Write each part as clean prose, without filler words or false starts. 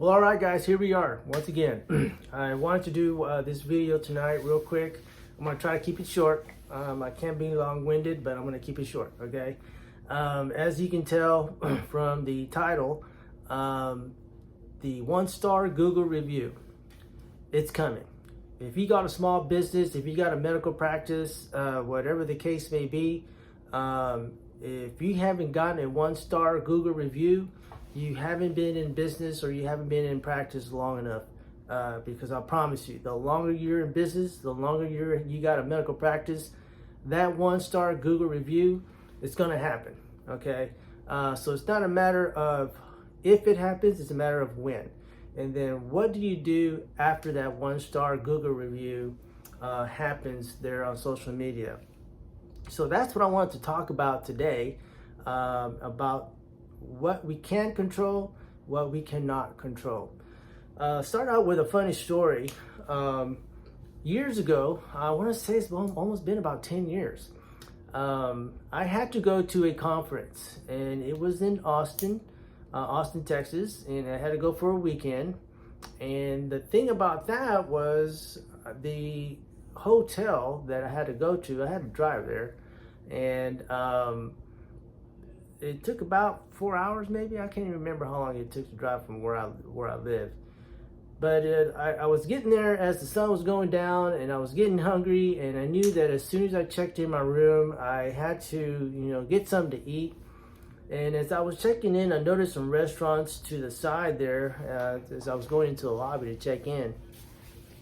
Well, all right, guys, here we are once again. I wanted to do this video tonight real quick. I'm going to try to keep it short. I can't be long-winded, but I'm going to keep it short, okay? As you can tell from the title, the one-star Google review, it's coming. If you got a small business, if you got a medical practice, whatever the case may be, if you haven't gotten a one-star Google review, you haven't been in business or you haven't been in practice long enough. Because I promise you, the longer you're in business, the longer you got a medical practice, that one-star Google review, it's gonna happen, okay? So it's not a matter of if it happens, it's a matter of when. And then what do you do after that one-star Google review happens there on social media? So that's what I wanted to talk about today, about what we can control, what we cannot control. Start out with a funny story. Years ago, I want to say it's almost been about 10 years. I had to go to a conference, and it was in Austin, Texas, and I had to go for a weekend. And the thing about that was the hotel that I had to go to, I had to drive there, and it took about 4 hours, maybe. I can't even remember how long it took to drive from where I live. But I was getting there as the sun was going down, and I was getting hungry, and I knew that as soon as I checked in my room, I had to, get something to eat. And as I was checking in, I noticed some restaurants to the side there as I was going into the lobby to check in.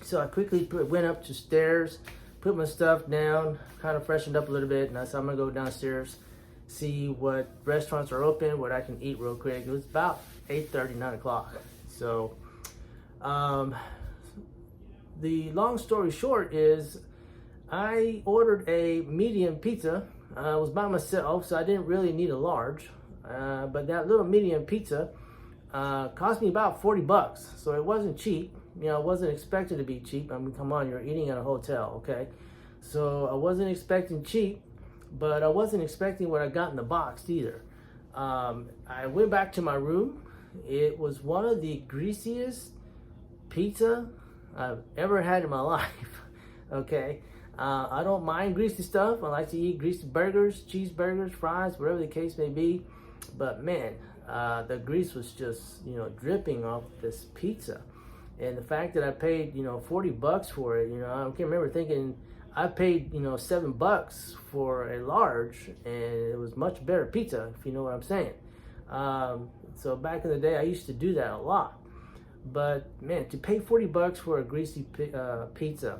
So I quickly went up the stairs, put my stuff down, kind of freshened up a little bit, and I said, I'm gonna go downstairs, see what restaurants are open, what I can eat real quick. It was about 8:30, 9 o'clock. So the long story short is I ordered a medium pizza. I was by myself, so I didn't really need a large, but that little medium pizza cost me about $40, so it wasn't cheap. I wasn't expecting to be cheap. I mean, come on, you're eating at a hotel, okay? So I wasn't expecting cheap, but I wasn't expecting what I got in the box either. I went back to my room. It was one of the greasiest pizza I've ever had in my life, okay? I don't mind greasy stuff. I like to eat greasy burgers, cheeseburgers, fries, whatever the case may be. But man, the grease was just, dripping off this pizza. And the fact that I paid, $40 for it, I can't remember thinking I paid, $7 for a large, and it was much better pizza, if you know what I'm saying. So back in the day, I used to do that a lot. But man, to pay $40 for a greasy pizza,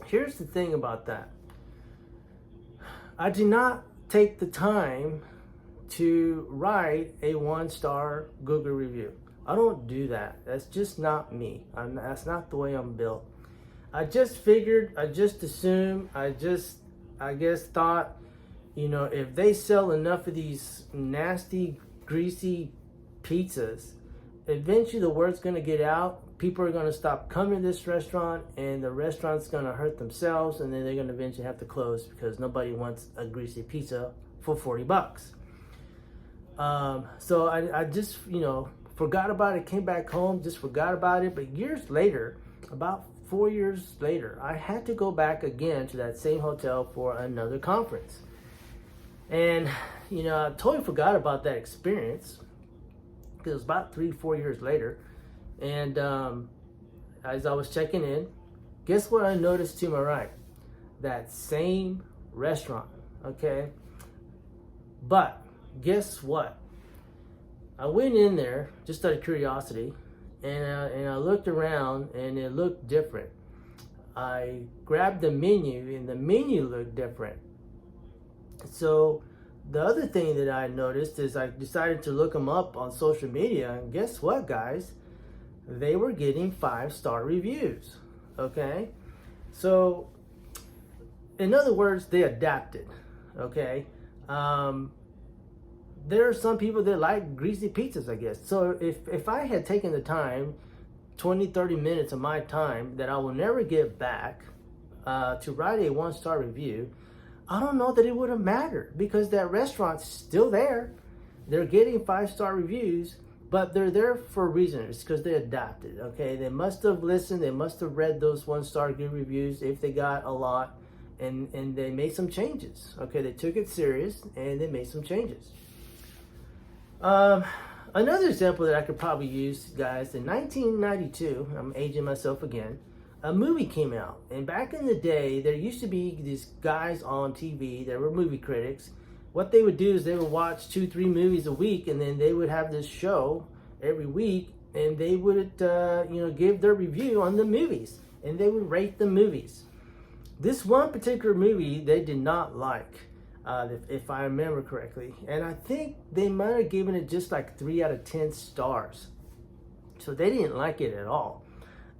here's the thing about that. I did not take the time to write a one-star Google review. I don't do that. That's just not me. That's not the way I'm built. I just figured, I just assumed, I guess thought, if they sell enough of these nasty, greasy pizzas, eventually the word's going to get out. People are going to stop coming to this restaurant, and the restaurant's going to hurt themselves, and then they're going to eventually have to close because nobody wants a greasy pizza for $40. So I just, forgot about it, came back home, just forgot about it. But years later, about 4 years later, I had to go back again to that same hotel for another conference. And, I totally forgot about that experience because it was about 3-4 years later. And as I was checking in, guess what I noticed to my right? That same restaurant, okay? But guess what? I went in there just out of curiosity, and I looked around, and it looked different. I grabbed the menu, and the menu looked different. So the other thing that I noticed is I decided to look them up on social media, and guess what, guys? They were getting 5-star reviews, okay? So, in other words, they adapted, okay? There are some people that like greasy pizzas, I guess. So if I had taken the time, 20-30 minutes of my time that I will never get back to write a one-star review, I don't know that it would have mattered because that restaurant's still there. They're getting 5-star reviews, but they're there for a reason. It's because they adapted. Okay, they must have listened. They must have read those 1-star good reviews if they got a lot, and they made some changes. Okay, they took it serious and they made some changes. Another example that I could probably use, guys, in 1992, I'm aging myself again, a movie came out. And back in the day, there used to be these guys on TV that were movie critics. What they would do is they would watch 2-3 movies a week, and then they would have this show every week, and they would give their review on the movies, and they would rate the movies. This one particular movie they did not like, if I remember correctly, and I think they might have given it just like 3 out of 10 stars. So they didn't like it at all,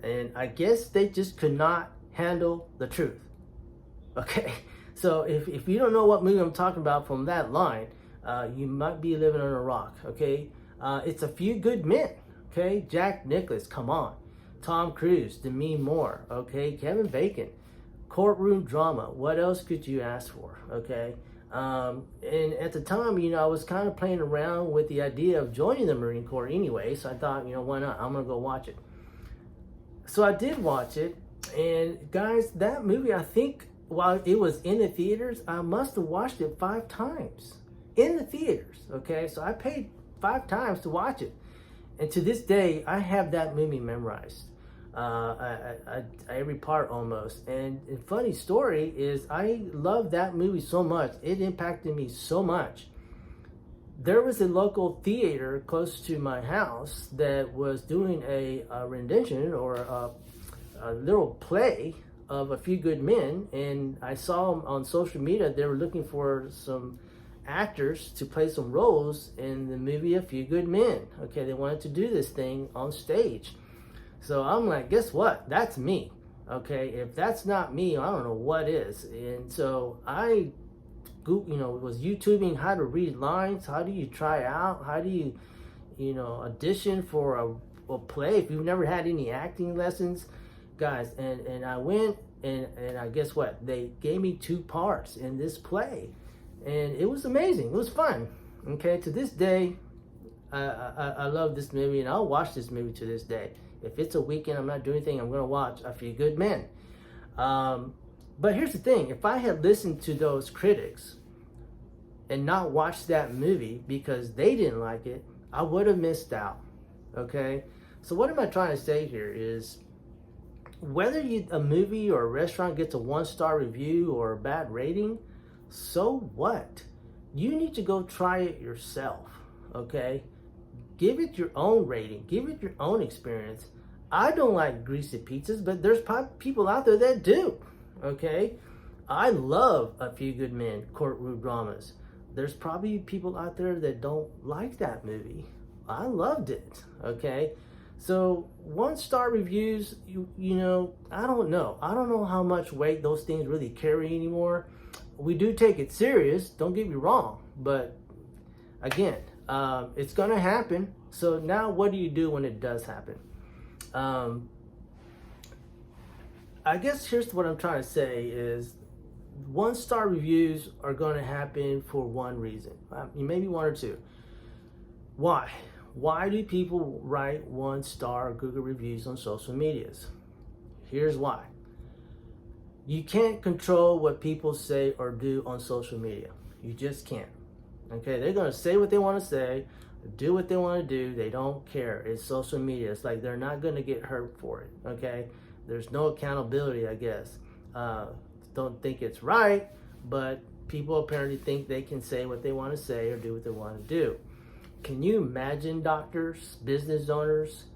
and I guess they just could not handle the truth. Okay, so if you don't know what movie I'm talking about from that line, you might be living on a rock. Okay, it's A Few Good Men. Okay, Jack Nicklaus, come on, Tom Cruise, Demi Moore. Okay, Kevin Bacon, courtroom drama. What else could you ask for? Okay. And at the time, I was kind of playing around with the idea of joining the Marine Corps anyway. So I thought, why not? I'm going to go watch it. So I did watch it. And guys, that movie, I think while it was in the theaters, I must have watched it 5 times in the theaters. Okay. So I paid 5 times to watch it. And to this day, I have that movie memorized. Every part almost. And the funny story is I love that movie so much. It impacted me so much. There was a local theater close to my house that was doing a rendition or a little play of A Few Good Men, and I saw them on social media. They were looking for some actors to play some roles in the movie A Few Good Men. Okay, they wanted to do this thing on stage. So I'm like, guess what? That's me. Okay, if that's not me, I don't know what is. And so I, was YouTubing how to read lines. How do you try out? How do you, audition for a play if you've never had any acting lessons, guys? And I went and I guess what? They gave me 2 parts in this play, and it was amazing. It was fun. Okay, to this day, I love this movie, and I'll watch this movie to this day. If it's a weekend, I'm not doing anything, I'm going to watch A Few Good Men. But here's the thing. If I had listened to those critics and not watched that movie because they didn't like it, I would have missed out. Okay? So what am I trying to say here is whether a movie or a restaurant gets a 1-star review or a bad rating, so what? You need to go try it yourself. Okay? Give it your own rating. Give it your own experience. I don't like greasy pizzas, but there's people out there that do. Okay? I love A Few Good Men, courtroom dramas. There's probably people out there that don't like that movie. I loved it. Okay? So 1-star reviews, I don't know. I don't know how much weight those things really carry anymore. We do take it serious, don't get me wrong, but again, it's going to happen. So now what do you do when it does happen? I guess here's what I'm trying to say is 1-star reviews are going to happen for one reason. Maybe 1 or 2. Why? Why do people write 1-star Google reviews on social medias? Here's why. You can't control what people say or do on social media. You just can't. Okay, they're going to say what they want to say, do what they want to do. They don't care. It's social media. It's like they're not going to get hurt for it. Okay, there's no accountability, I guess. Don't think it's right, but people apparently think they can say what they want to say or do what they want to do. Can you imagine, doctors, business owners?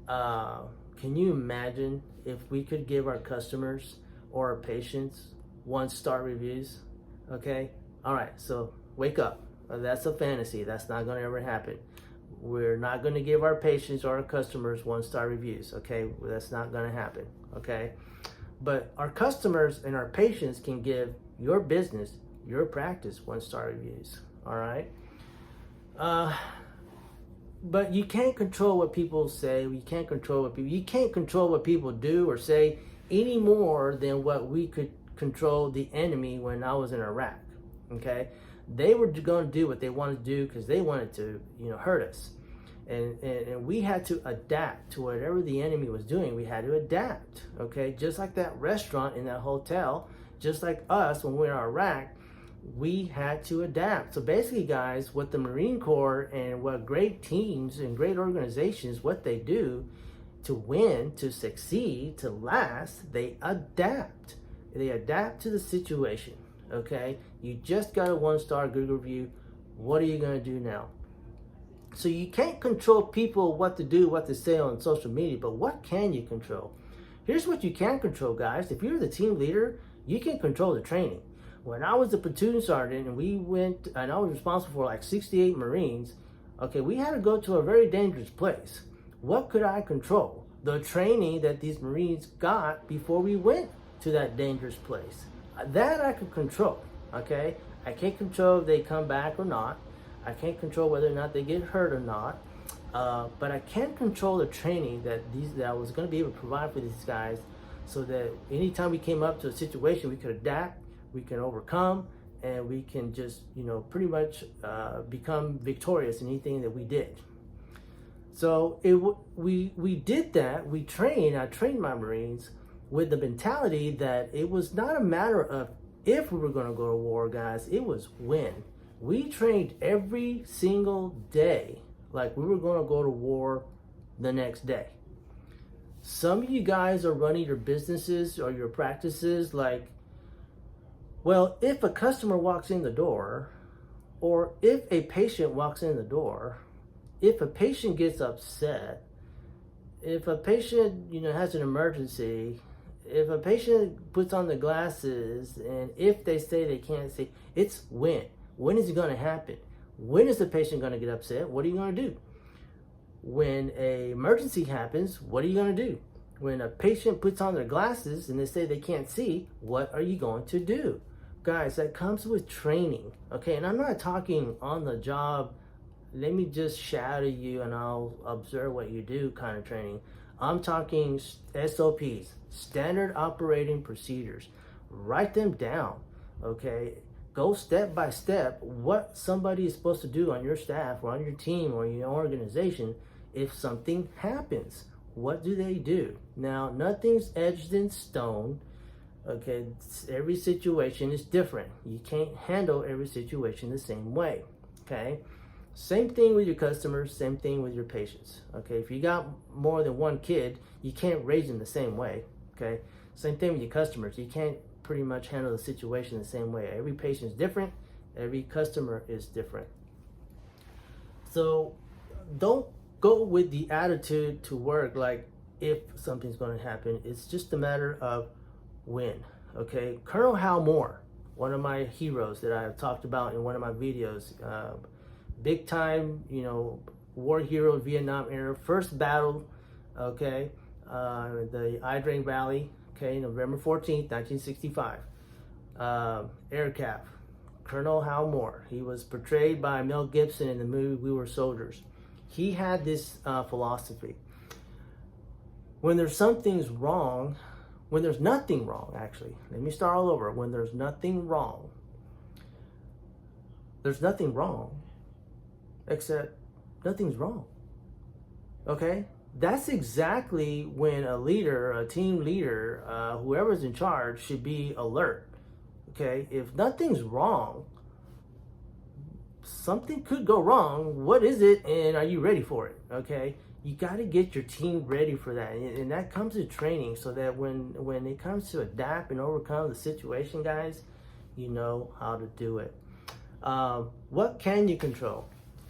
Can you imagine if we could give our customers or our patients 1-star reviews? Okay, all right, so wake up. That's a fantasy. That's not going to ever happen. We're not going to give our patients or our customers 1-star reviews. Okay, that's not going to happen. Okay, but our customers and our patients can give your business, your practice 1-star reviews. All right. But you can't control what people say. You can't control what people do or say any more than what we could control the enemy when I was in Iraq. Okay. They were going to do what they wanted to do because they wanted to, hurt us. And we had to adapt to whatever the enemy was doing. We had to adapt, okay? Just like that restaurant in that hotel, just like us when we were in Iraq, we had to adapt. So basically, guys, what the Marine Corps and what great teams and great organizations, what they do to win, to succeed, to last, they adapt. They adapt to the situation, okay? You just got a 1-star Google review. What are you going to do now? So you can't control people, what to do, what to say on social media, but what can you control? Here's what you can control, guys. If you're the team leader, you can control the training. When I was a platoon sergeant and we went, and I was responsible for like 68 Marines, okay, we had to go to a very dangerous place. What could I control? The training that these Marines got before we went to that dangerous place. That I could control, okay? I can't control if they come back or not. I can't control whether or not they get hurt or not. But I can control the training that I was going to be able to provide for these guys, so that anytime we came up to a situation, we could adapt, we can overcome, and we can just, pretty much become victorious in anything that we did. So we did that. I trained my Marines with the mentality that it was not a matter of if we were going to go to war, guys. It was when. We trained every single day like we were going to go to war the next day. Some of you guys are running your businesses or your practices like, well, if a customer walks in the door, or if a patient walks in the door, if a patient gets upset, if a patient, has an emergency, if a patient puts on the glasses, and if they say they can't see, it's when. When is it going to happen? When is the patient going to get upset? What are you going to do? When an emergency happens, what are you going to do? When a patient puts on their glasses and they say they can't see, what are you going to do? Guys, that comes with training, okay? And I'm not talking on the job, let me just shadow you and I'll observe what you do kind of training. I'm talking SOPs, standard operating procedures. Write them down, okay? Go step by step what somebody is supposed to do on your staff or on your team or your organization if something happens. What do they do? Now, nothing's edged in stone. Okay, every situation is different. You can't handle every situation the same way. Okay, same thing with your customers, same thing with your patients. Okay, if you got more than one kid, you can't raise them the same way. Okay, same thing with your customers. You can't pretty much handle the situation the same way. Every patient is different. Every customer is different. So don't go with the attitude to work like if something's going to happen. It's just a matter of when. Okay, Colonel Hal Moore, one of my heroes that I've talked about in one of my videos, big time, war hero, Vietnam era, first battle, okay, the Ia Valley, okay, November 14th, 1965, AirCAF, Colonel Hal Moore. He was portrayed by Mel Gibson in the movie We Were Soldiers. He had this philosophy: when there's something's wrong, when there's nothing wrong, actually, let me start all over. When there's nothing wrong, there's nothing wrong, except nothing's wrong. Okay? That's exactly when a leader, a team leader, whoever's in charge should be alert. Okay? If nothing's wrong, something could go wrong. What is it, and are you ready for it? Okay? You got to get your team ready for that, and that comes with training, so that when it comes to adapt and overcome the situation, guys, you know how to do it. What can you control?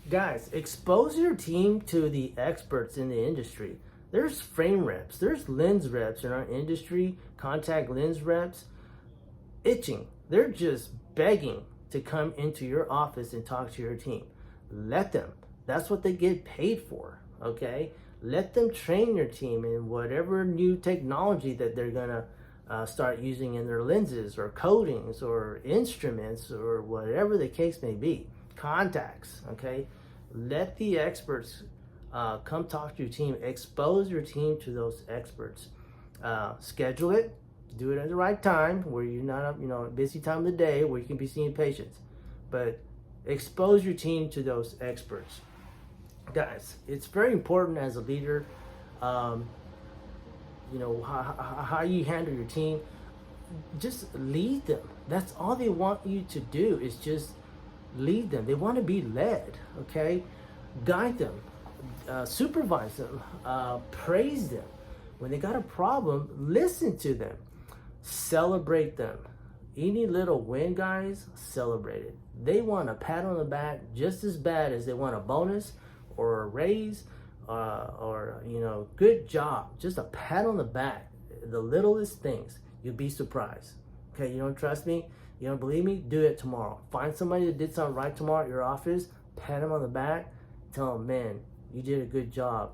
Guys, expose your team to the experts in the industry. There's frame reps, there's lens reps in our industry, contact lens reps, itching. They're just begging to come into your office and talk to your team. Let them. That's what they get paid for. Okay, let them train your team in whatever new technology that they're gonna start using in their lenses or coatings or instruments or whatever the case may be. Contacts. Okay, let the experts come talk to your team. Expose your team to those experts. Schedule it. Do it at the right time where you're not, a busy time of the day where you can be seeing patients. But expose your team to those experts. Guys, it's very important as a leader, um, how you handle your team. Just lead them. That's all they want you to do, is just lead them. They want to be led, okay? Guide them, supervise them, praise them. When they got a problem, listen to them, celebrate them. Any little win, guys, celebrate it. They want a pat on the back just as bad as they want a bonus or a raise, or good job. Just a pat on the back. The littlest things, you'd be surprised. Okay, you don't trust me? You don't believe me? Do it tomorrow. Find somebody that did something right tomorrow at your office, pat them on the back, tell them, man, you did a good job.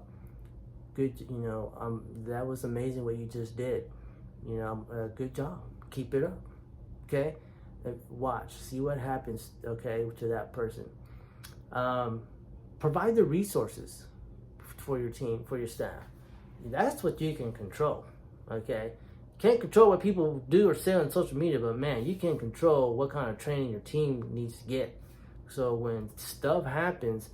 That was amazing what you just did. Good job. Keep it up. Okay? Watch, see what happens, okay, to that person. Provide the resources for your team, for your staff. That's what you can control, okay? Can't control what people do or say on social media, but man, you can control what kind of training your team needs to get. So when stuff happens,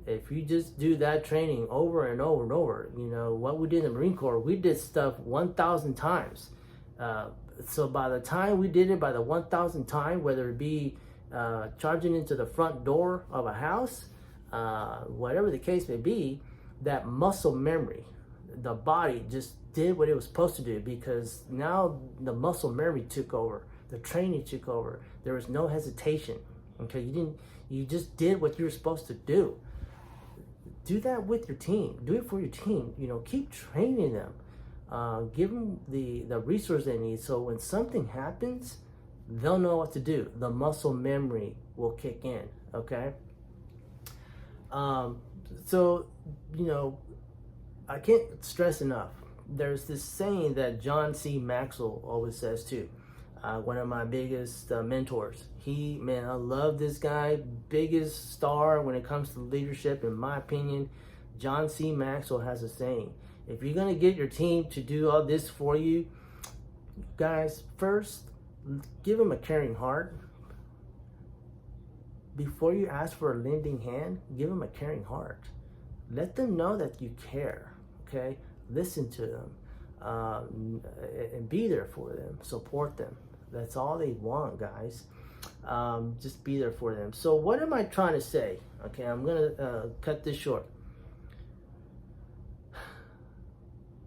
if you just do that training over and over and over, what we did in the Marine Corps, we did stuff 1,000 times. So by the time we did it, by the 1,000th time, whether it be charging into the front door of a house, whatever the case may be, that muscle memory, the body just did what it was supposed to do, because now the muscle memory took over, the training took over. There was no hesitation. Okay, you just did what you were supposed to do. Do that with your team. Do it for your team. Keep training them. Give them the resource they need, so when something happens, they'll know what to do. The muscle memory will kick in. Okay. So I can't stress enough. There's this saying that John C. Maxwell always says too. One of my biggest mentors. I love this guy. Biggest star when it comes to leadership, in my opinion. John C. Maxwell has a saying: if you're gonna get your team to do all this for you, guys, first give them a caring heart. Before you ask for a lending hand, give them a caring heart. Let them know that you care. Okay, listen to them, and be there for them. Support them. That's all they want, guys. Just be there for them. So what am I trying to say? Okay, I'm gonna cut this short.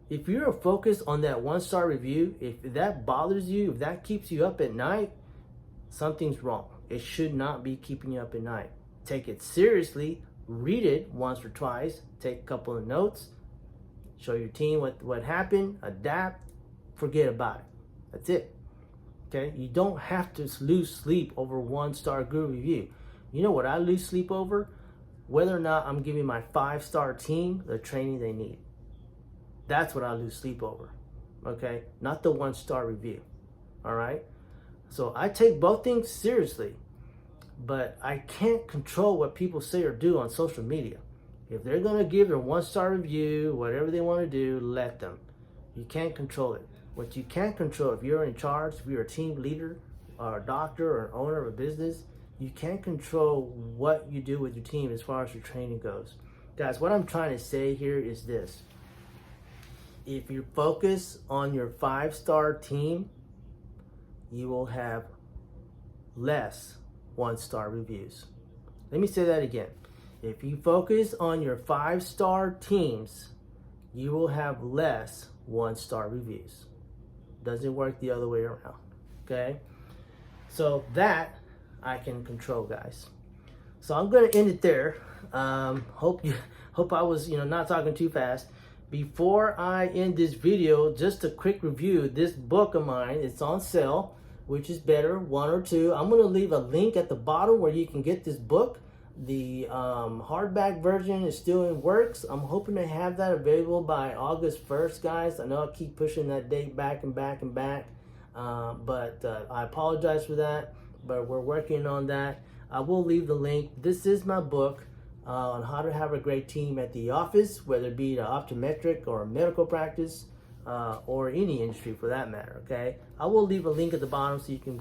If you're focused on that 1-star review, if that bothers you, if that keeps you up at night, something's wrong. It should not be keeping you up at night. Take it seriously. Read it once or twice. Take a couple of notes. Show your team what happened. Adapt. Forget about it. That's it. Okay? You don't have to lose sleep over 1-star Google review. You know what I lose sleep over? Whether or not I'm giving my 5-star team the training they need. That's what I lose sleep over. Okay? Not the 1-star review. All right? So I take both things seriously, but I can't control what people say or do on social media. If they're going to give their 1-star review, whatever they want to do, let them. You can't control it. What you can't control, if you're in charge, if you're a team leader or a doctor or an owner of a business, you can't control what you do with your team as far as your training goes. Guys, what I'm trying to say here is this. If you focus on your 5-star team, you will have less 1-star reviews. Let me say that again. If you focus on your 5-star teams, you will have less 1-star reviews. Doesn't work the other way around. Okay? So that I can control, guys. So I'm gonna end it there. Hope I was not talking too fast. Before I end this video, just a quick review. This book of mine, it's on sale. Which is better, 1 or 2? I'm going to leave a link at the bottom where you can get this book. The hardback version is still in works. I'm hoping to have that available by August 1st, guys. I know I keep pushing that date back and back and back, but I apologize for that, but we're working on that. I will leave the link. This is my book on how to have a great team at the office, whether it be the optometric or medical practice, or any industry for that matter. Okay, I will leave a link at the bottom so you can,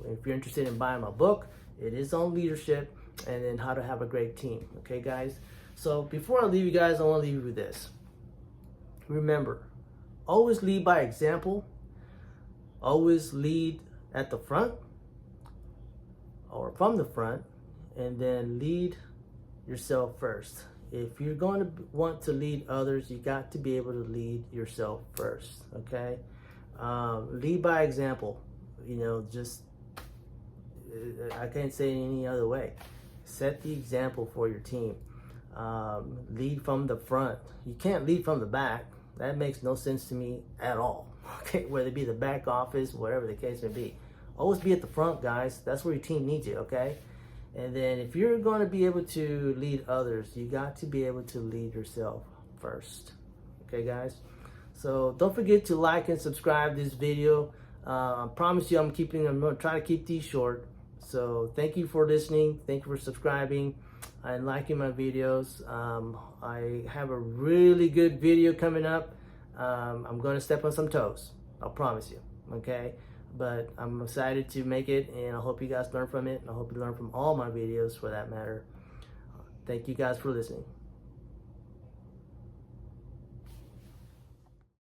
if you're interested in buying my book. It is on leadership and then how to have a great team. Okay, guys. So before I leave you guys, I want to leave you with this. Remember, always lead by example. Always lead at the front or from the front, and then lead yourself first. If you're going to want to lead others, you got to be able to lead yourself first. Okay, lead by example. You know, just I can't say it any other way. Set the example for your team. Lead from the front. You can't lead from the back. That makes no sense to me at all. Okay, whether it be the back office, whatever the case may be. Always be at the front, guys. That's where your team needs you, okay? And then if you're going to be able to lead others, you got to be able to lead yourself first. Okay, guys? So don't forget to like and subscribe this video. I promise you I'm going to try to keep these short. So thank you for listening. Thank you for subscribing and liking my videos. I have a really good video coming up. I'm going to step on some toes. I'll promise you. Okay? But I'm excited to make it, and I hope you guys learn from it. And I hope you learn from all my videos for that matter. Thank you guys for listening.